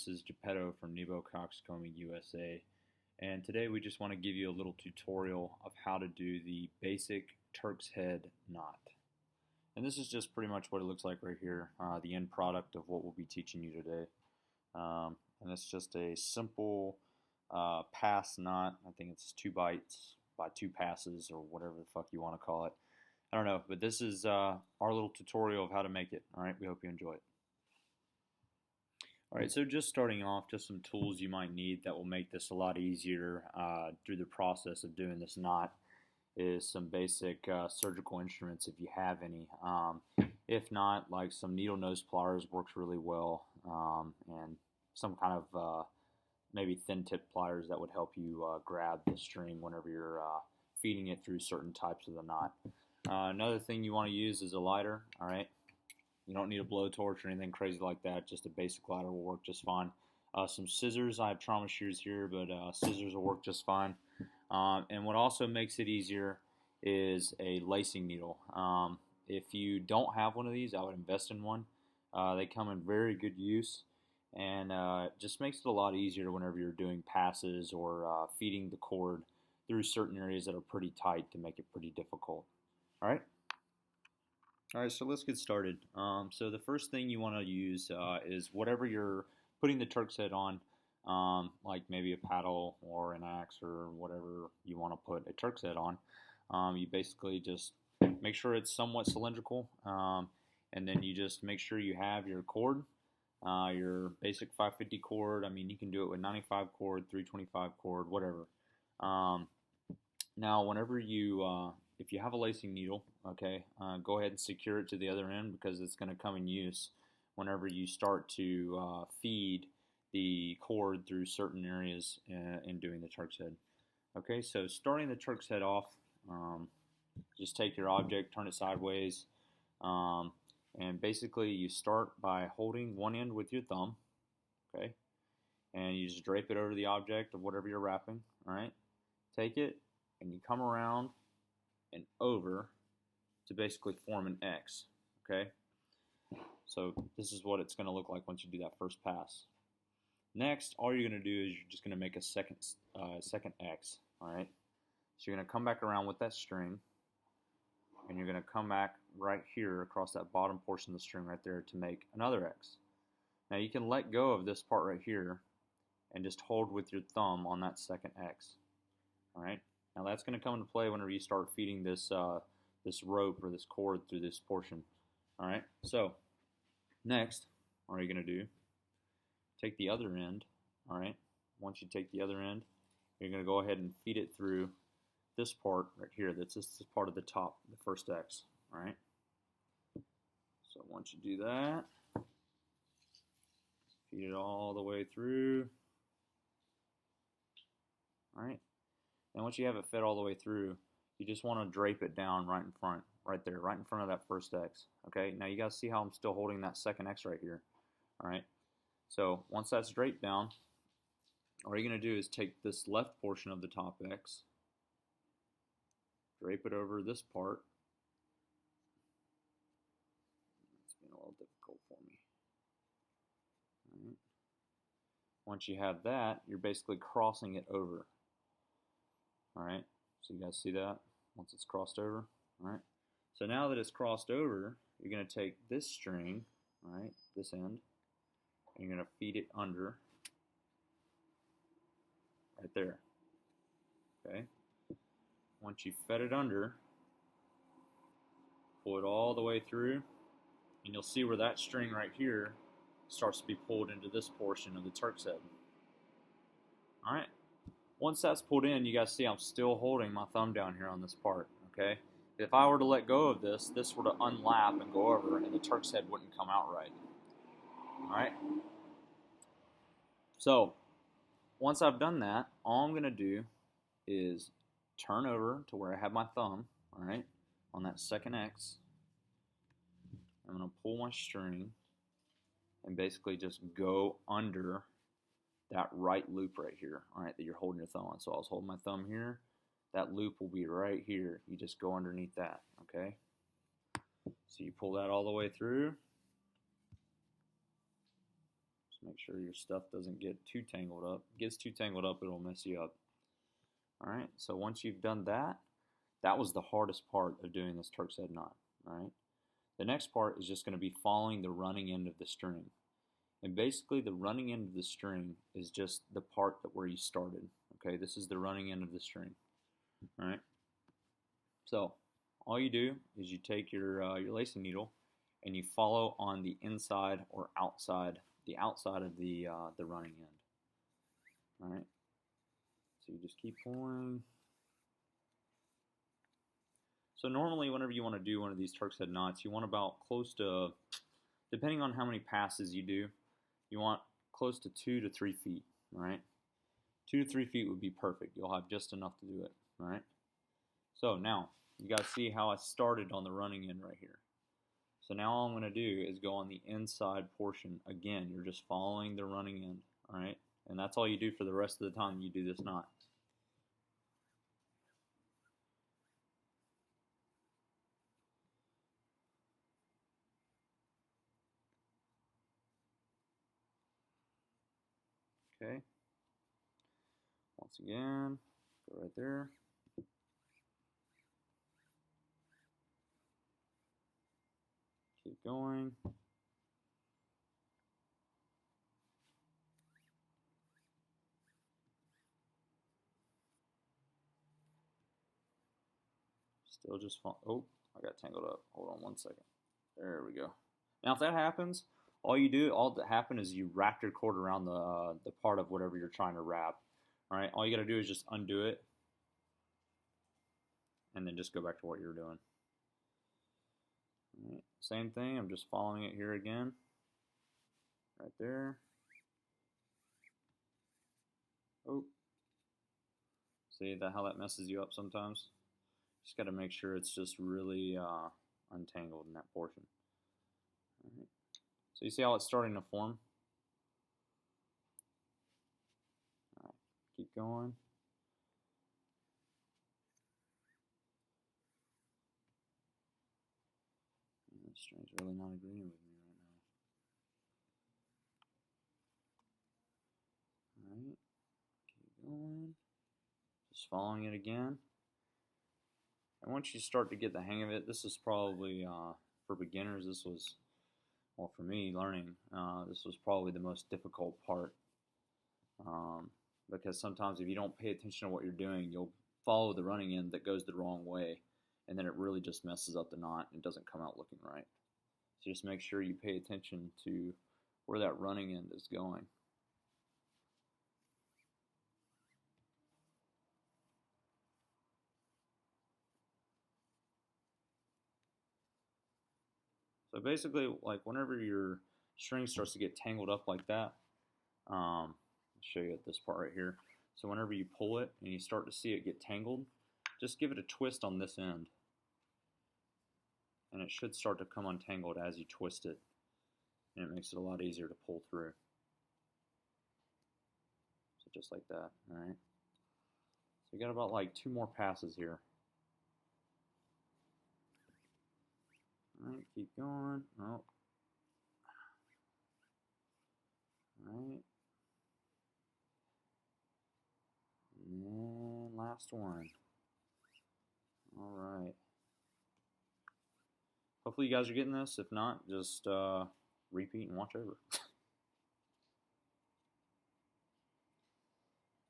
This is Geppetto from KNEEBO Coxcombing USA, and today we just want to give you a little tutorial of how to do the basic Turk's head knot. And this is just pretty much what it looks like right here, the end product of what we'll be teaching you today. And it's just a simple pass knot. I think it's 2 bites by 2 passes or whatever the fuck you want to call it. I don't know, but this is our little tutorial of how to make it. Alright, we hope you enjoy it. Alright, so just starting off, just some tools you might need that will make this a lot easier through the process of doing this knot is some basic surgical instruments if you have any. If not, like some needle nose pliers works really well, and some kind of maybe thin tip pliers that would help you grab the string whenever you're feeding it through certain types of the knot. Another thing you want to use is a lighter. Alright, you don't need a blowtorch or anything crazy like that. Just a basic lighter will work just fine. Some scissors. I have trauma shears here, but scissors will work just fine. And what also makes it easier is a lacing needle. If you don't have one of these, I would invest in one. They come in very good use, and just makes it a lot easier whenever you're doing passes or feeding the cord through certain areas that are pretty tight to make it pretty difficult. Alright? Alright, so let's get started. So the first thing you want to use is whatever you're putting the Turk's head on, like maybe a paddle or an axe or whatever you want to put a Turk's head on. You basically just make sure it's somewhat cylindrical, and then you just make sure you have your cord, your basic 550 cord. I mean, you can do it with 95 cord, 325 cord, whatever. Now, whenever you if you have a lacing needle, okay, go ahead and secure it to the other end because it's going to come in use whenever you start to feed the cord through certain areas in doing the Turk's head. Okay, so starting the Turk's head off, just take your object, turn it sideways, and basically you start by holding one end with your thumb, okay, and you just drape it over the object of whatever you're wrapping. Alright, take it and you come around and over to basically form an X. Okay, so this is what it's going to look like once you do that first pass. Next, all you're going to do is you're just going to make a second X. Alright, so you're going to come back around with that string, and you're going to come back right here across that bottom portion of the string right there to make another X. Now you can let go of this part right here and just hold with your thumb on that second X. Alright, now that's going to come into play whenever you start feeding this this rope or this cord through this portion. Alright, so next, what are you going to do? Take the other end. Alright, once you take the other end, you're going to go ahead and feed it through this part right here. This is part of the top, the first X. Alright, so once you do that, feed it all the way through. Alright, and once you have it fed all the way through, you just want to drape it down right in front, right there, right in front of that first X. Okay, now you guys see how I'm still holding that second X right here. Alright, so once that's draped down, all you're going to do is take this left portion of the top X, drape it over this part. It's been a little difficult for me. Alright, once you have that, you're basically crossing it over. Alright, so you guys see that once it's crossed over. Alright, so now that it's crossed over, you're going to take this string, alright, this end, and you're going to feed it under right there. Okay, once you fed it under, pull it all the way through, and you'll see where that string right here starts to be pulled into this portion of the Turk's head. Alright, once that's pulled in, you guys see I'm still holding my thumb down here on this part. Okay, if I were to let go of this, this were to unlap and go over, and the Turk's head wouldn't come out right. Alright, so once I've done that, all I'm going to do is turn over to where I have my thumb, alright, on that second X. I'm going to pull my string and basically just go under that right loop right here, alright, that you're holding your thumb on. So I was holding my thumb here, that loop will be right here. You just go underneath that, okay? So you pull that all the way through. Just make sure your stuff doesn't get too tangled up. If it gets too tangled up, it'll mess you up. Alright, so once you've done that, that was the hardest part of doing this Turk's head knot. Alright, the next part is just going to be following the running end of the string. And basically the running end of the string is just the part where you started. Okay, this is the running end of the string. Alright, so all you do is you take your lacing needle and you follow on the inside or outside, the outside of the running end. Alright, so you just keep pulling. So normally whenever you want to do one of these Turk's head knots, you want about close to, depending on how many passes you do, you want close to 2 to 3 feet, alright? 2 to 3 feet would be perfect. You'll have just enough to do it, alright? So now, you guys see how I started on the running end right here. So now all I'm going to do is go on the inside portion. Again, you're just following the running end, alright? And that's all you do for the rest of the time you do this knot. Okay. Once again, go right there. Keep going. Still just oh, I got tangled up. Hold on one second. There we go. Now if that happens, all that happens is you wrap your cord around the part of whatever you're trying to wrap. Alright, all you gotta do is just undo it and then just go back to what you're doing. Alright, same thing, I'm just following it here again. Right there. Oh. See how that messes you up sometimes? Just gotta make sure it's just really untangled in that portion. Alright. So you see how it's starting to form? Alright, keep going. The string's really not agreeing with me right now. Alright, keep going. Just following it again. And once you start to get the hang of it, this is probably, for beginners, this was, well, for me, learning, this was probably the most difficult part. Because sometimes if you don't pay attention to what you're doing, you'll follow the running end that goes the wrong way, and then it really just messes up the knot and it doesn't come out looking right. So just make sure you pay attention to where that running end is going. So basically, like whenever your string starts to get tangled up like that, I'll show you at this part right here. So whenever you pull it and you start to see it get tangled, just give it a twist on this end. And it should start to come untangled as you twist it. And it makes it a lot easier to pull through. So just like that, alright? So you got about like 2 more passes here. Alright, keep going. Oh. Alright. And then last one. Alright. Hopefully you guys are getting this. If not, just repeat and watch over.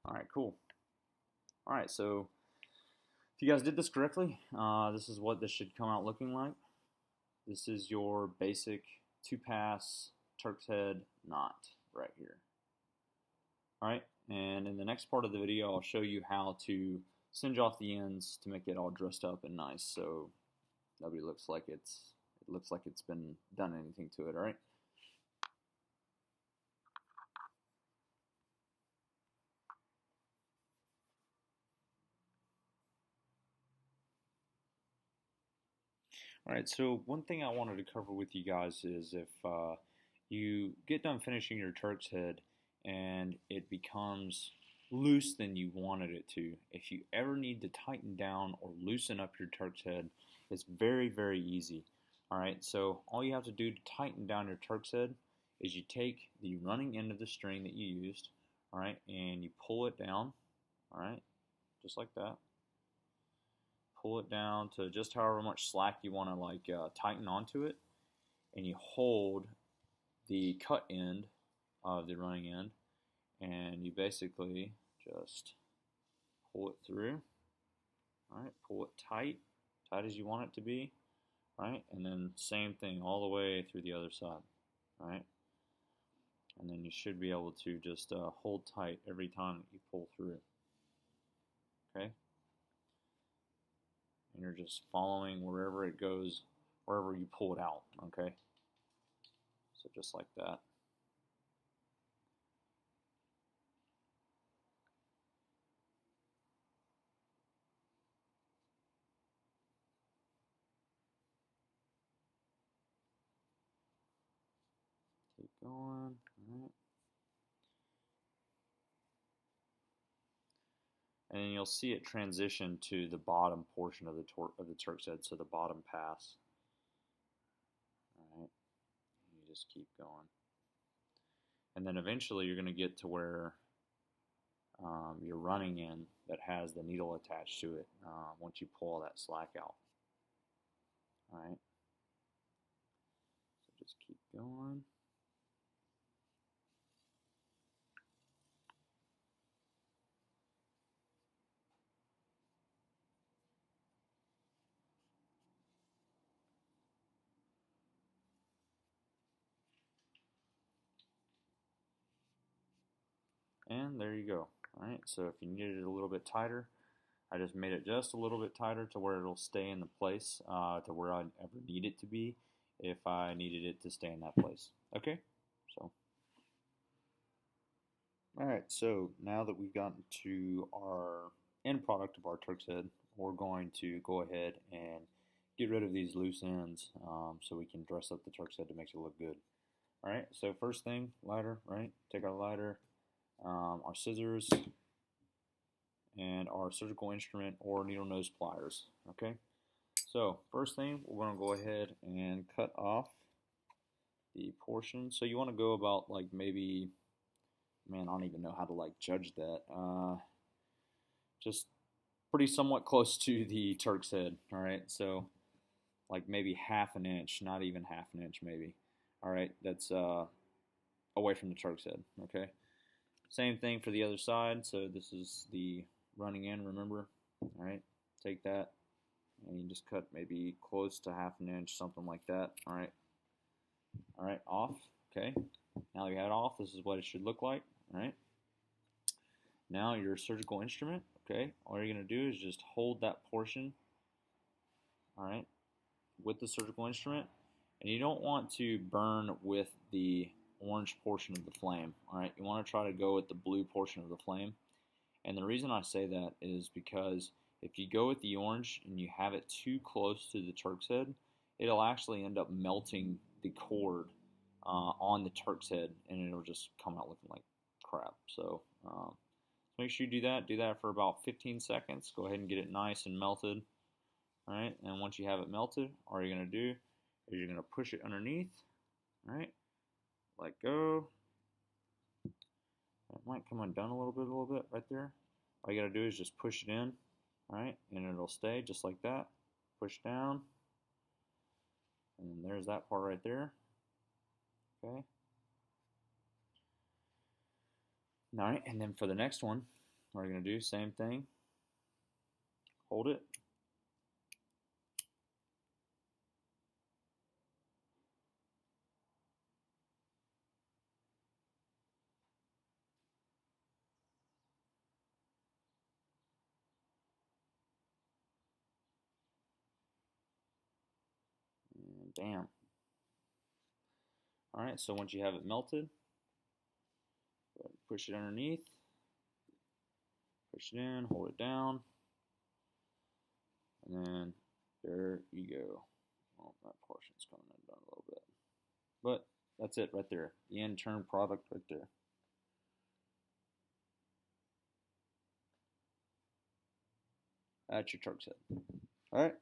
Alright, cool. Alright, so if you guys did this correctly, this is what this should come out looking like. This is your basic 2-pass Turk's head knot right here. Alright, and in the next part of the video I'll show you how to singe off the ends to make it all dressed up and nice so nobody looks like it looks like it's been done anything to it, alright? Alright, so one thing I wanted to cover with you guys is if you get done finishing your Turk's head and it becomes loose than you wanted it to, if you ever need to tighten down or loosen up your Turk's head, it's very, very easy. Alright, so all you have to do to tighten down your Turk's head is you take the running end of the string that you used, all right, and you pull it down, all right, just like that. Pull it down to just however much slack you want to like tighten onto it, and you hold the cut end of the running end, and you basically just pull it through. All right, pull it tight as you want it to be. Right, and then same thing all the way through the other side. Right, and then you should be able to just hold tight every time that you pull through. Okay, and you're just following wherever it goes, wherever you pull it out. Okay, so just like that. Keep going. All right. And then you'll see it transition to the bottom portion of the Turk's head, so the bottom pass. All right, you just keep going, and then eventually you're going to get to where you're running in that has the needle attached to it once you pull all that slack out. All right, so just keep going. And there you go. All right, so if you needed it a little bit tighter, I just made it just a little bit tighter to where it'll stay in the place to where I'd ever need it to be if I needed it to stay in that place. Okay, so. Alright, so now that we've gotten to our end product of our Turk's head, we're going to go ahead and get rid of these loose ends so we can dress up the Turk's head to make it look good. Alright, so first thing, lighter, right? Take our lighter, our scissors, and our surgical instrument or needle nose pliers. Okay, so first thing, we're going to go ahead and cut off the portion. So you want to go about like maybe, man, I don't even know how to like judge that. Just pretty somewhat close to the Turk's head. All right, so like maybe half an inch, not even half an inch, maybe. All right, that's away from the Turk's head. Okay, same thing for the other side. So this is the running end. Remember, all right, take that and you just cut maybe close to half an inch, something like that. All right, off. Okay, now you have it off. This is what it should look like. All right. Now your surgical instrument, okay, all you're going to do is just hold that portion, all right, with the surgical instrument, and you don't want to burn with the orange portion of the flame, all right, you want to try to go with the blue portion of the flame, and the reason I say that is because if you go with the orange and you have it too close to the Turk's head, it'll actually end up melting the cord on the Turk's head, and it'll just come out looking like crap. So make sure you do that. Do that for about 15 seconds. Go ahead and get it nice and melted. All right, and once you have it melted, all you're going to do is you're going to push it underneath. All right, let go. It might come undone a little bit right there. All you got to do is just push it in. All right, and it'll stay just like that. Push down. And there's that part right there. Okay. All right, and then for the next one, what we're going to do, same thing. Hold it. And bam. All right, so once you have it melted, go ahead and push it underneath. Push it in, hold it down, and then there you go. Well, that portion's coming undone a little bit. But that's it right there. The end term product right there. That's your Turk's head. All right.